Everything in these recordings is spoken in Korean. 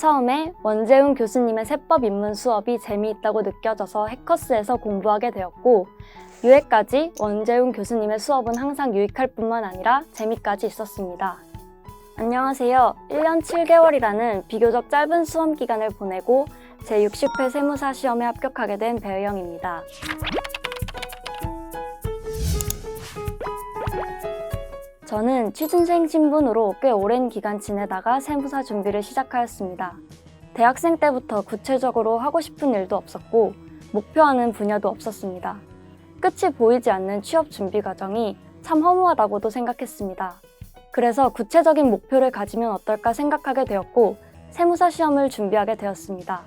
처음에 원재훈 교수님의 세법 입문 수업이 재미있다고 느껴져서 해커스에서 공부하게 되었고, 유해까지 원재훈 교수님의 수업은 항상 유익할 뿐만 아니라 재미까지 있었습니다. 안녕하세요. 1년 7개월이라는 비교적 짧은 수험 기간을 보내고 제60회 세무사 시험에 합격하게 된 배의영입니다. 저는 취준생 신분으로 꽤 오랜 기간 지내다가 세무사 준비를 시작하였습니다. 대학생 때부터 구체적으로 하고 싶은 일도 없었고 목표하는 분야도 없었습니다. 끝이 보이지 않는 취업 준비 과정이 참 허무하다고도 생각했습니다. 그래서 구체적인 목표를 가지면 어떨까 생각하게 되었고 세무사 시험을 준비하게 되었습니다.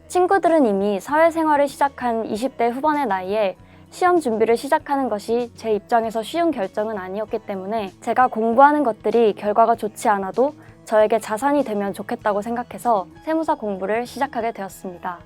친구들은 이미 사회생활을 시작한 20대 후반의 나이에 시험 준비를 시작하는 것이 제 입장에서 쉬운 결정은 아니었기 때문에 제가 공부하는 것들이 결과가 좋지 않아도 저에게 자산이 되면 좋겠다고 생각해서 세무사 공부를 시작하게 되었습니다.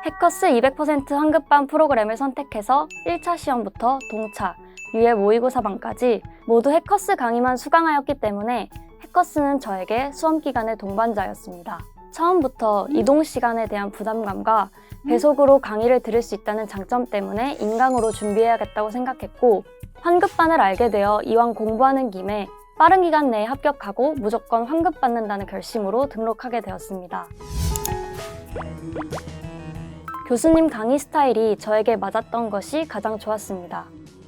해커스 200% 환급반 프로그램을 선택해서 1차 시험부터 동차, 유예 모의고사반까지 모두 해커스 강의만 수강하였기 때문에 해커스는 저에게 수험 기간의 동반자였습니다. 처음부터 이동 시간에 대한 부담감과 배속으로 강의를 들을 수 있다는 장점 때문에 인강으로 준비해야겠다고 생각했고, 환급반을 알게 되어 이왕 공부하는 김에 빠른 기간 내에 합격하고 무조건 환급받는다는 결심으로 등록하게 되었습니다. 교수님 강의 스타일이 저에게 맞았던 것이 가장 좋았습니다.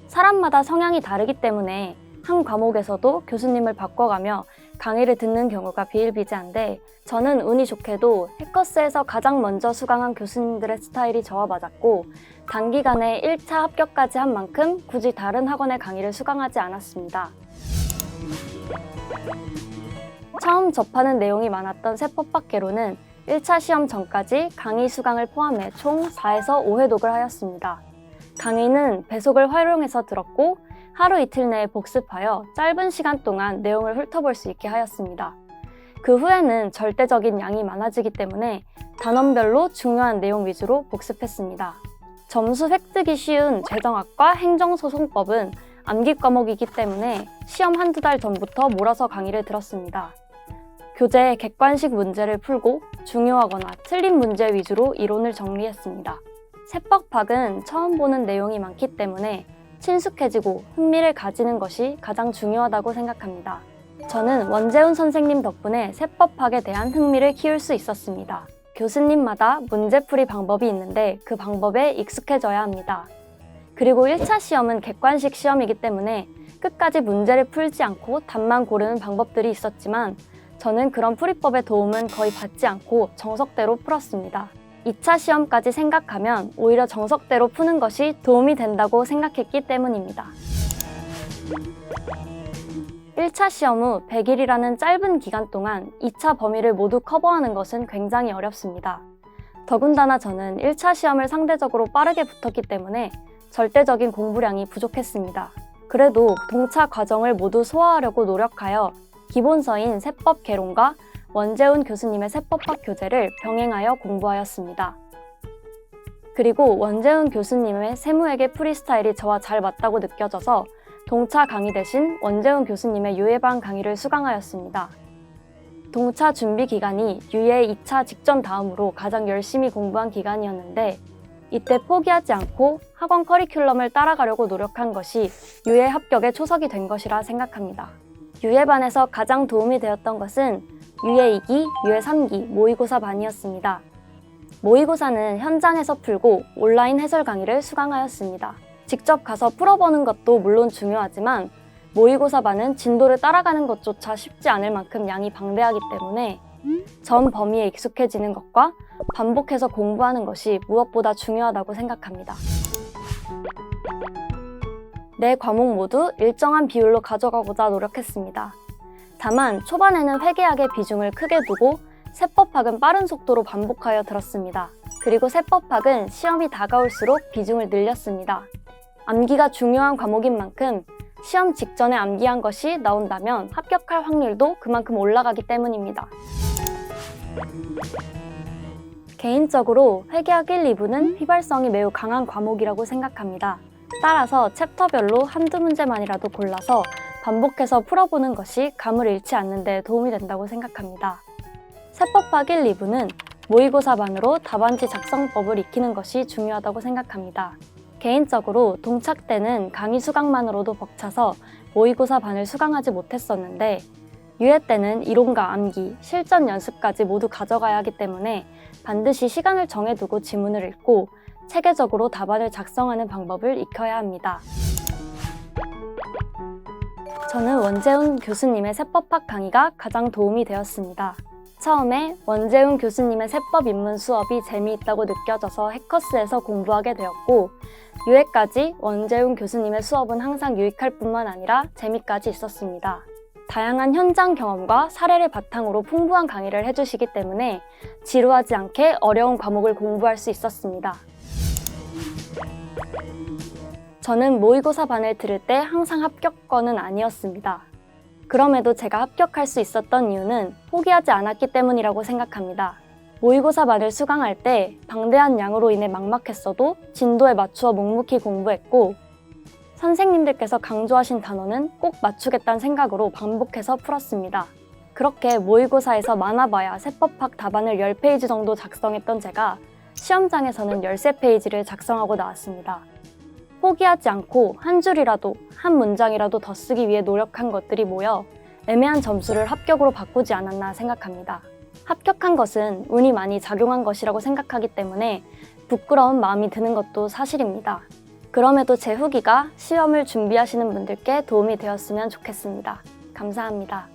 사람마다 성향이 다르기 때문에 한 과목에서도 교수님을 바꿔가며 강의를 듣는 경우가 비일비재한데, 저는 운이 좋게도 해커스에서 가장 먼저 수강한 교수님들의 스타일이 저와 맞았고 단기간에 1차 합격까지 한 만큼 굳이 다른 학원의 강의를 수강하지 않았습니다. 처음 접하는 내용이 많았던 세법학개론은 1차 시험 전까지 강의 수강을 포함해 총 4에서 5회독을 하였습니다. 강의는 배속을 활용해서 들었고 하루 이틀 내에 복습하여 짧은 시간 동안 내용을 훑어볼 수 있게 하였습니다. 그 후에는 절대적인 양이 많아지기 때문에 단원별로 중요한 내용 위주로 복습했습니다. 점수 획득이 쉬운 재정학과 행정소송법은 암기 과목이기 때문에 시험 한두 달 전부터 몰아서 강의를 들었습니다. 교재 객관식 문제를 풀고 중요하거나 틀린 문제 위주로 이론을 정리했습니다. 세법학은 처음 보는 내용이 많기 때문에 친숙해지고 흥미를 가지는 것이 가장 중요하다고 생각합니다. 저는 원재훈 선생님 덕분에 세법학에 대한 흥미를 키울 수 있었습니다. 교수님마다 문제풀이 방법이 있는데 그 방법에 익숙해져야 합니다. 그리고 1차 시험은 객관식 시험이기 때문에 끝까지 문제를 풀지 않고 답만 고르는 방법들이 있었지만 저는 그런 풀이법의 도움은 거의 받지 않고 정석대로 풀었습니다. 2차 시험까지 생각하면 오히려 정석대로 푸는 것이 도움이 된다고 생각했기 때문입니다. 1차 시험 후 100일이라는 짧은 기간 동안 2차 범위를 모두 커버하는 것은 굉장히 어렵습니다. 더군다나 저는 1차 시험을 상대적으로 빠르게 붙었기 때문에 절대적인 공부량이 부족했습니다. 그래도 동차 과정을 모두 소화하려고 노력하여 기본서인 세법 개론과 원재훈 교수님의 세법학 교재를 병행하여 공부하였습니다. 그리고 원재훈 교수님의 세무회계 풀이 스타일이 저와 잘 맞다고 느껴져서 동차 강의 대신 원재훈 교수님의 유예반 강의를 수강하였습니다. 동차 준비 기간이 유예 2차 직전 다음으로 가장 열심히 공부한 기간이었는데 이때 포기하지 않고 학원 커리큘럼을 따라가려고 노력한 것이 유예 합격의 초석이 된 것이라 생각합니다. 유예반에서 가장 도움이 되었던 것은 유예 2기, 유예 3기 모의고사 반이었습니다. 모의고사는 현장에서 풀고 온라인 해설 강의를 수강하였습니다. 직접 가서 풀어보는 것도 물론 중요하지만 모의고사 반은 진도를 따라가는 것조차 쉽지 않을 만큼 양이 방대하기 때문에 전 범위에 익숙해지는 것과 반복해서 공부하는 것이 무엇보다 중요하다고 생각합니다. 네 과목 모두 일정한 비율로 가져가고자 노력했습니다. 다만 초반에는 회계학의 비중을 크게 두고 세법학은 빠른 속도로 반복하여 들었습니다. 그리고 세법학은 시험이 다가올수록 비중을 늘렸습니다. 암기가 중요한 과목인 만큼 시험 직전에 암기한 것이 나온다면 합격할 확률도 그만큼 올라가기 때문입니다. 개인적으로 회계학 1, 2부는 휘발성이 매우 강한 과목이라고 생각합니다. 따라서 챕터별로 한두 문제만이라도 골라서 반복해서 풀어보는 것이 감을 잃지 않는 데 도움이 된다고 생각합니다. 세법학 1, 2부는 모의고사반으로 답안지 작성법을 익히는 것이 중요하다고 생각합니다. 개인적으로 동착 때는 강의 수강만으로도 벅차서 모의고사반을 수강하지 못했었는데 유예 때는 이론과 암기, 실전 연습까지 모두 가져가야 하기 때문에 반드시 시간을 정해두고 지문을 읽고 체계적으로 답안을 작성하는 방법을 익혀야 합니다. 저는 원재훈 교수님의 세법학 강의가 가장 도움이 되었습니다. 처음에 원재훈 교수님의 세법 입문 수업이 재미있다고 느껴져서 해커스에서 공부하게 되었고 유예까지 원재훈 교수님의 수업은 항상 유익할 뿐만 아니라 재미까지 있었습니다. 다양한 현장 경험과 사례를 바탕으로 풍부한 강의를 해주시기 때문에 지루하지 않게 어려운 과목을 공부할 수 있었습니다. 저는 모의고사반을 들을 때 항상 합격권은 아니었습니다. 그럼에도 제가 합격할 수 있었던 이유는 포기하지 않았기 때문이라고 생각합니다. 모의고사반을 수강할 때 방대한 양으로 인해 막막했어도 진도에 맞추어 묵묵히 공부했고 선생님들께서 강조하신 단어는 꼭 맞추겠다는 생각으로 반복해서 풀었습니다. 그렇게 모의고사에서 많아봐야 세법학 답안을 10페이지 정도 작성했던 제가 시험장에서는 13페이지를 작성하고 나왔습니다. 포기하지 않고 한 줄이라도, 한 문장이라도 더 쓰기 위해 노력한 것들이 모여 애매한 점수를 합격으로 바꾸지 않았나 생각합니다. 합격한 것은 운이 많이 작용한 것이라고 생각하기 때문에 부끄러운 마음이 드는 것도 사실입니다. 그럼에도 제 후기가 시험을 준비하시는 분들께 도움이 되었으면 좋겠습니다. 감사합니다.